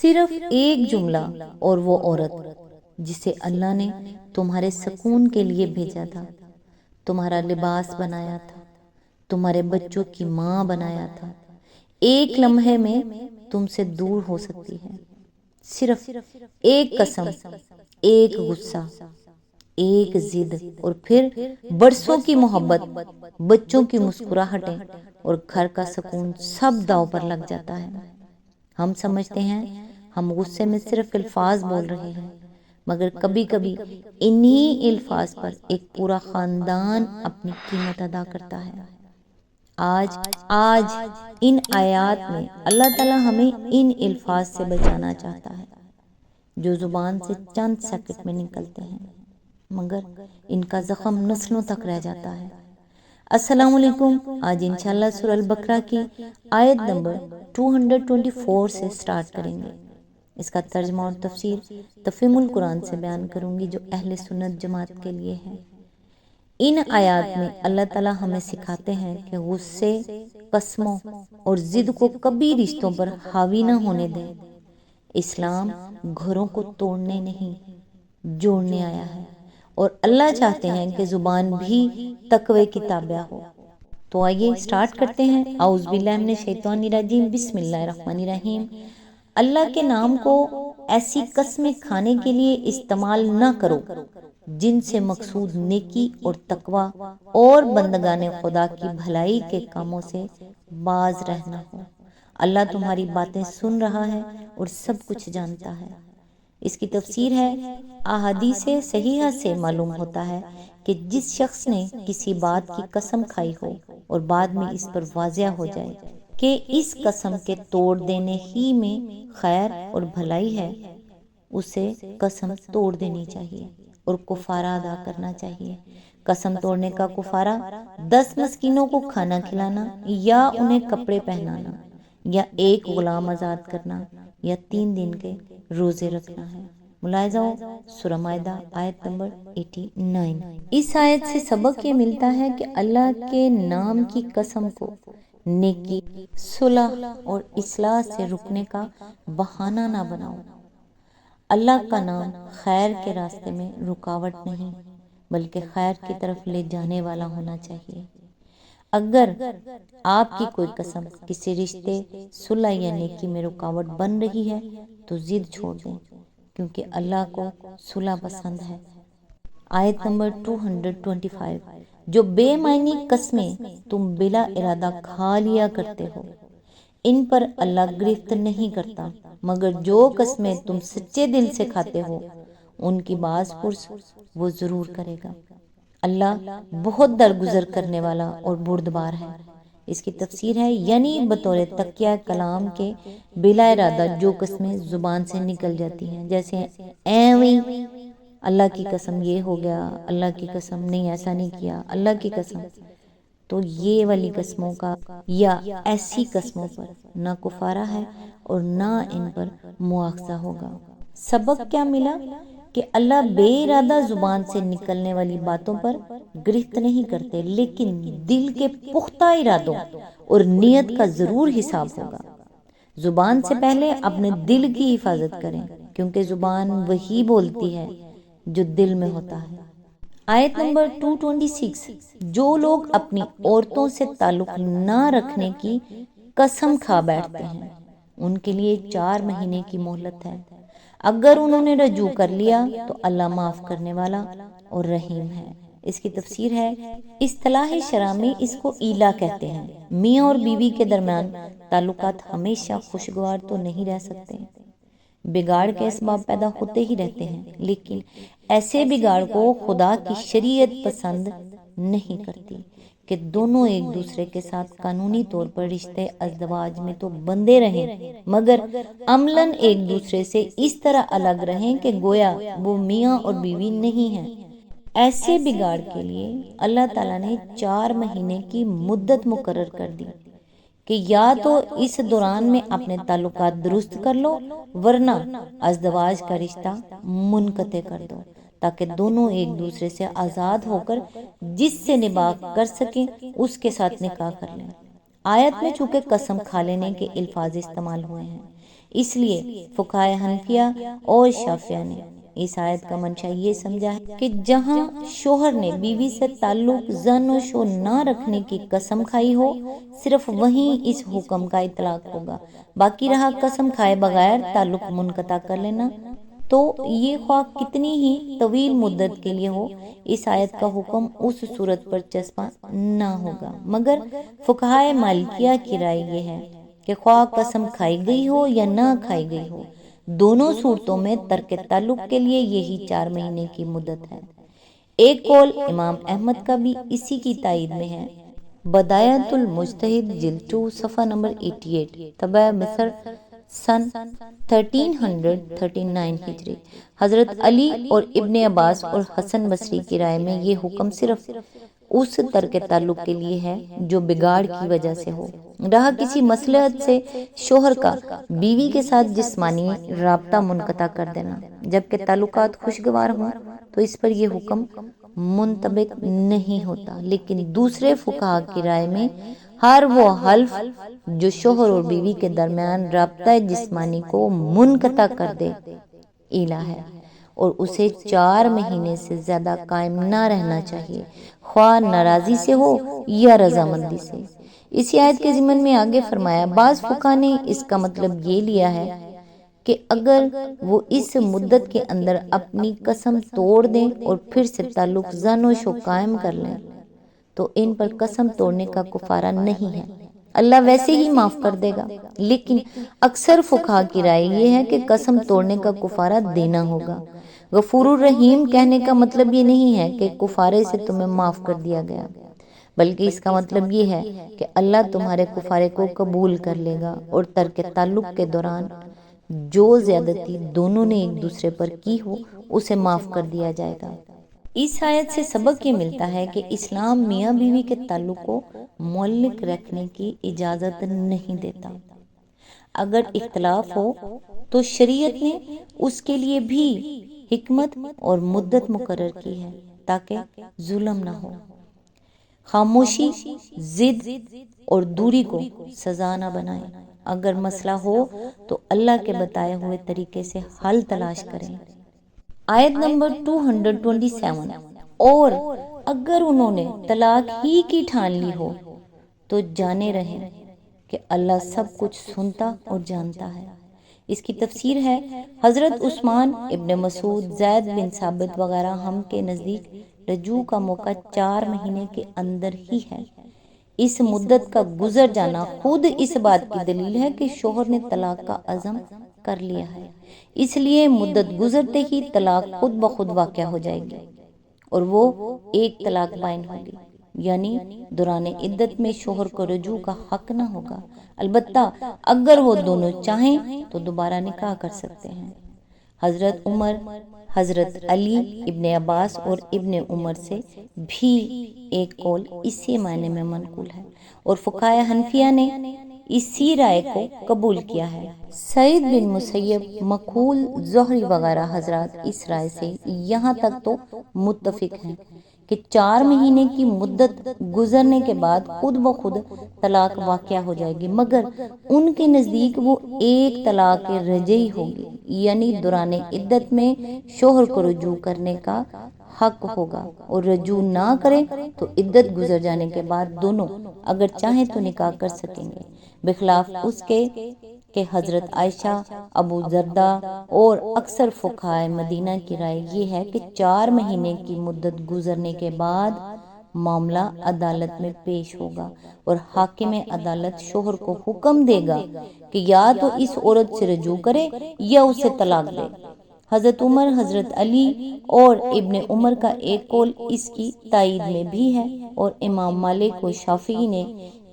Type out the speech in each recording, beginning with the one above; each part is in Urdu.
صرف ایک جملہ اور وہ عورت جسے اللہ نے تمہارے سکون کے لیے بھیجا تھا، تمہارا لباس بنایا تھا، تمہارے بچوں کی ماں بنایا تھا، ایک لمحے میں تم سے دور ہو سکتی ہے۔ صرف ایک قسم، ایک غصہ، ایک ضد اور پھر برسوں کی محبت، بچوں کی مسکراہٹیں اور گھر کا سکون سب داؤ پر لگ جاتا ہے۔ ہم سمجھتے ہیں ہم غصے میں صرف الفاظ بول رہے ہیں، مگر کبھی کبھی انہی الفاظ پر ایک پورا خاندان اپنی قیمت ادا کرتا ہے۔ آج ان آیات میں اللہ تعالیٰ ہمیں ان الفاظ سے بچانا چاہتا ہے جو زبان سے چند سیکنڈ میں نکلتے ہیں، مگر ان کا زخم نسلوں تک رہ جاتا ہے۔ السلام علیکم۔ آج انشاءاللہ سورہ البقرہ کی آیت نمبر 224 سے سٹارٹ کریں گے۔ اس کا ترجمہ اور تفسیر تفہیم القرآن سے بیان کروں گی جو اہل سنت جماعت کے لیے ہے۔ ان آیات میں اللہ تعالیٰ ہمیں سکھاتے ہیں کہ غصے، قسموں اور ضد کو کبھی رشتوں پر حاوی نہ ہونے دیں۔ اسلام گھروں کو توڑنے نہیں، جوڑنے آیا ہے، اور اللہ چاہتے ہیں کہ زبان بھی تقوی کی تابع ہو۔ تو آئیے سٹارٹ کرتے ہیں۔ اعوذ باللہ من الشیطان الرجیم، بسم اللہ الرحمن الرحیم۔ اللہ کے نام کو ایسی قسمیں کھانے کے لیے استعمال نہ کرو جن سے مقصود نیکی اور تقوی اور بندگان خدا کی بھلائی کے کاموں سے باز رہنا ہو۔ اللہ تمہاری باتیں سن رہا ہے اور سب کچھ جانتا ہے۔ اس کی تفسیر ہے، احادیث صحیحہ سے معلوم ہوتا ہے کہ جس شخص نے کسی بات کی قسم کھائی ہو اور بعد میں اس پر واضح ہو جائے کہ اس قسم کے توڑ دینے ہی میں خیر اور بھلائی ہے، اسے قسم توڑ دینی چاہیے اور کفارہ ادا کرنا چاہیے۔ قسم توڑنے کا کفارہ 10 مسکینوں کو کھانا کھلانا یا انہیں کپڑے پہنانا یا ایک غلام آزاد کرنا یا 3 دن کے روزے رکھنا ہے۔ ملاحظہ ہو سورہ مائدہ آیت نمبر 89۔ اس آیت سے سبق یہ ملتا ہے کہ اللہ کے نام کی قسم کو نیکی، صلح اور اصلاح سے رکنے کا بہانہ نہ بناؤ۔ اللہ کا نام خیر کے راستے میں رکاوٹ نہیں بلکہ خیر کی طرف لے جانے والا ہونا چاہیے۔ اگر آپ کی کوئی قسم کسی رشتے، صلح یا نیکی میں رکاوٹ بن رہی ہے تو ضد چھوڑ دیں، کیونکہ اللہ کو صلح پسند ہے۔ آیت نمبر 225، جو بے معنی قسمیں تم بلا ارادہ کھا لیا کرتے ہو، ان پر اللہ گرفت نہیں کرتا، مگر جو قسمیں تم سچے دل سے کھاتے ہو ان کی باز پرس وہ ضرور کرے گا۔ اللہ بہت درگزر کرنے والا اور بردبار ہے۔ اس کی تفسیر ہے، یعنی بطور تقیہ کلام کے بلا ارادہ جو قسمیں زبان سے نکل جاتی ہیں، جیسے ایویں اللہ کی قسم یہ ہو گیا، اللہ کی قسم نہیں ایسا نہیں کیا، اللہ کی قسم، تو یہ والی قسموں کا یا ایسی قسموں پر نہ کفارہ ہے اور نہ ان پر مواخذہ ہوگا۔ سبق کیا ملا کہ اللہ بے ارادہ زبان سے نکلنے والی باتوں پر گرفت نہیں کرتے، لیکن دل کے پختہ ارادوں اور نیت کا ضرور حساب ہوگا۔ زبان سے پہلے اپنے دل کی حفاظت کریں، کیونکہ زبان وہی بولتی ہے جو دل میں ہوتا ہے۔ آیت نمبر 226، جو لوگ اپنی عورتوں سے تعلق نہ رکھنے کی قسم کھا بیٹھتے ہیں ان کے لیے 4 مہینے کی مہلت ہے۔ اگر انہوں نے رجوع کر لیا تو اللہ معاف کرنے والا اور رحیم ہے۔ اس کی تفسیر ہے، اصطلاح شرع میں اس کو ایلا کہتے ہیں۔ میاں اور بیوی کے درمیان تعلقات ہمیشہ خوشگوار تو نہیں رہ سکتے، بگاڑ کے اسباب پیدا ہوتے ہی رہتے ہیں، لیکن ایسے بگاڑ کو خدا کی شریعت پسند نہیں کرتی کہ دونوں ایک دوسرے کے ساتھ قانونی طور پر رشتے ازدواج میں تو بندھے رہیں، مگر عملاً ایک دوسرے سے اس طرح الگ رہیں کہ گویا وہ میاں اور بیوی نہیں ہیں۔ ایسے بگاڑ کے لیے اللہ تعالیٰ نے 4 مہینے کی مدت مقرر کر دی کہ یا تو اس دوران میں اپنے تعلقات درست کر لو ورنہ ازدواج کا رشتہ منقطع کر دو، تاکہ دونوں ایک دوسرے سے آزاد ہو کر جس سے نباہ کر سکیں اس کے ساتھ نکاح کر لیں۔ آیت میں چونکہ قسم کھا لینے کے الفاظ استعمال ہوئے ہیں، اس لیے فقہائے حنفیہ اور شافعیہ نے اس آیت کا منشا یہ سمجھا ہے کہ جہاں شوہر نے بیوی سے تعلق زن و شو نہ رکھنے کی قسم کھائی ہو، صرف وہیں اس حکم کا اطلاق ہوگا۔ باقی رہا قسم کھائے بغیر تعلق منقطع کر لینا، تو یہ خواہ کتنی ہی طویل مدت کے لیے ہو، اس آیت کا حکم اس صورت پر چسپاں نہ ہوگا۔ مگر فقہائے مالکیہ کی رائے یہ ہے کہ خواہ قسم کھائی گئی ہو یا نہ کھائی گئی ہو، دونوں صورتوں میں ترک تعلق کے لیے یہی 4 مہینے کی مدت ہے۔ ایک قول امام احمد کا بھی اسی کی تائید میں ہے۔ بدایت المجتہد جلد 2 صفحہ نمبر 88، طبع مصر سن 1339 ہجری۔ حضرت علی اور ابن عباس اور حسن بصری کی رائے میں یہ حکم صرف اس ترک تعلق کے لیے ہے جو بگاڑ کی وجہ سے ہو۔ رہا کسی مصلحت سے شوہر کا بیوی کے ساتھ جسمانی رابطہ منقطع کر دینا جبکہ تعلقات خوشگوار ہوں، تو اس پر یہ حکم منطبق نہیں ہوتا۔ لیکن دوسرے فقہا کی رائے میں ہر وہ حلف جو شوہر اور بیوی کے درمیان رابطہ جسمانی کو منقطع کر دے ایلا ہے، اور اسے 4 مہینے سے زیادہ قائم نہ رہنا چاہیے، خواہ ناراضی سے ہو یا رضامندی سے۔ اسی آیت کے ضمن میں آگے فرمایا، بعض فقہا نے اس کا مطلب یہ لیا ہے کہ اگر وہ اس مدت کے اندر اپنی قسم توڑ دیں اور پھر سے تعلق زن و شو قائم کر لیں تو ان پر قسم توڑنے کا کفارہ نہیں ہے، اللہ ویسے ہی معاف کر دے گا۔ لیکن اکثر فقہا کی رائے یہ ہے کہ قسم توڑنے کا کفارہ دینا ہوگا۔ غفور الرحیم کہنے کا مطلب یہ نہیں ہے کہ کفارے سے تمہیں معاف کر دیا گیا، بلکہ اس کا مطلب یہ ہے کہ اللہ تمہارے کفارے کو قبول کر لے گا اور ترک تعلق کے دوران جو زیادتی دونوں نے ایک دوسرے پر کی ہو اسے معاف کر دیا جائے گا۔ اس آیت سے سبق یہ ملتا ہے کہ اسلام میاں بیوی کے تعلق کو معلق رکھنے کی اجازت نہیں دیتا۔ اگر اختلاف ہو تو شریعت نے اس کے لیے بھی حکمت اور مدت مقرر کی ہے تاکہ ظلم نہ ہو۔ خاموشی، ضد اور دوری کو سزا نہ بنائیں۔ اگر مسئلہ ہو تو اللہ کے بتائے ہوئے طریقے سے حل تلاش کریں۔ آیت نمبر 227، اور اگر انہوں نے طلاق ہی کی ٹھان لی ہو تو جانے رہیں کہ اللہ سب کچھ سنتا اور جانتا ہے۔ اس کی تفسیر ہے، حضرت عثمان، ابن مسعود، زید بن ثابت وغیرہ ہم کے نزدیک رجوع کا موقع 4 مہینے کے اندر ہی ہے۔ اس مدت کا گزر جانا خود اس بات کی دلیل ہے کہ شوہر نے طلاق کا عزم کر لیا ہے، اس لیے مدت گزرتے ہی طلاق خود بخود واقع ہو جائے گی اور وہ ایک طلاق بائن ہوگی، یعنی دوران عدت میں شوہر کو رجوع کا حق نہ ہوگا۔ البتہ اگر وہ دونوں چاہیں تو دوبارہ نکاح کر سکتے ہیں۔ حضرت عمر، حضرت علی، ابن عباس اور ابن عمر سے بھی ایک قول اسی معنی میں منقول ہے اور فقہائے حنفیہ نے اسی رائے کو قبول کیا ہے۔ سعید بن مسیب، مقہول، زہری وغیرہ حضرات اس رائے سے یہاں تک تو متفق ہیں کہ 4 مہینے کی مدت گزرنے کے بعد خود بخود طلاق واقع ہو جائے گی، مگر ان کے نزدیک وہ ایک طلاق رجعی ہوگی، یعنی دوران عدت میں شوہر کو رجوع کرنے کا حق ہوگا، اور رجوع نہ کرے تو عدت گزر جانے کے بعد دونوں اگر چاہیں تو نکاح کر سکیں گے، بخلاف اس کے کہ حضرت عائشہ، ابو درداء اور اکثر فقہائے مدینہ کی رائے یہ ہے کہ 4 مہینے کی مدت گزرنے کے بعد معاملہ عدالت میں پیش ہوگا اور حاکم عدالت شوہر کو حکم دے گا کہ یا تو اس عورت سے رجوع کرے یا اسے طلاق دے۔ حضرت عمر، حضرت علی اور ابن عمر کا ایک قول اس کی تائید میں بھی ہے اور امام مالک و شافعی نے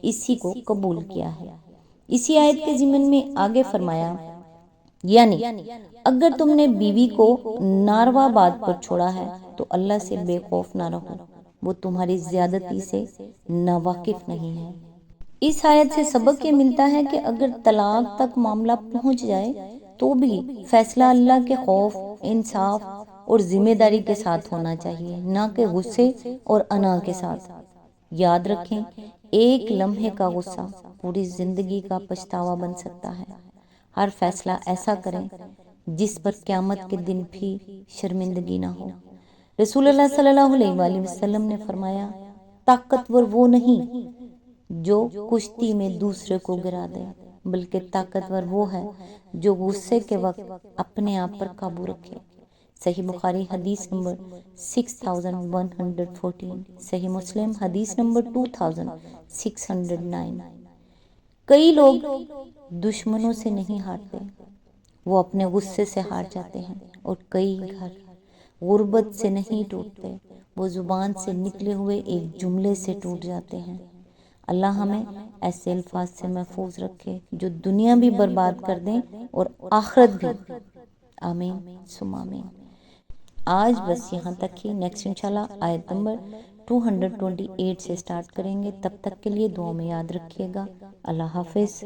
اسی کو قبول کیا ہے۔ اسی آیت کے ضمن میں آگے فرمایا، یعنی اگر تم نے بیوی کو ناروا بات پر چھوڑا ہے تو اللہ سے بے خوف نہ رہو، وہ تمہاری زیادتی سے ناواقف نہیں ہے۔ اس آیت سے سبق یہ ملتا ہے کہ اگر طلاق تک معاملہ پہنچ جائے تو بھی فیصلہ اللہ کے خوف، انصاف اور ذمہ داری کے ساتھ ہونا چاہیے، نہ کہ غصے اور انا کے ساتھ۔ یاد رکھیں، ایک لمحے کا غصہ پوری زندگی کا پچھتاوا بن سکتا ہے۔ ہر فیصلہ ایسا کریں جس پر قیامت کے دن بھی شرمندگی نہ ہو۔ رسول اللہ صلی اللہ علیہ وآلہ وسلم نے فرمایا، طاقتور وہ نہیں جو کشتی میں دوسرے کو گرا دے، بلکہ طاقتور وہ ہے جو غصے کے وقت اپنے آپ پر قابو رکھے۔ صحیح بخاری حدیث نمبر 6114، صحیح مسلم حدیث نمبر 2609۔ کئی لوگ دشمنوں سے نہیں ہارتے، وہ اپنے غصے سے ہار جاتے ہیں، اور کئی گھر غربت سے نہیں ٹوٹتے، وہ زبان سے نکلے ہوئے ایک جملے سے ٹوٹ جاتے ہیں۔ اللہ ہمیں ایسے الفاظ سے محفوظ رکھے جو دنیا بھی برباد کر دیں اور آخرت بھی۔ آمین ثم آمین۔ آج بس یہاں تک ہی، نیکسٹ انشاءاللہ آیت نمبر 228 سے سٹارٹ کریں گے۔ تب تک کے لیے دعا میں یاد رکھیے گا۔ اللہ حافظ۔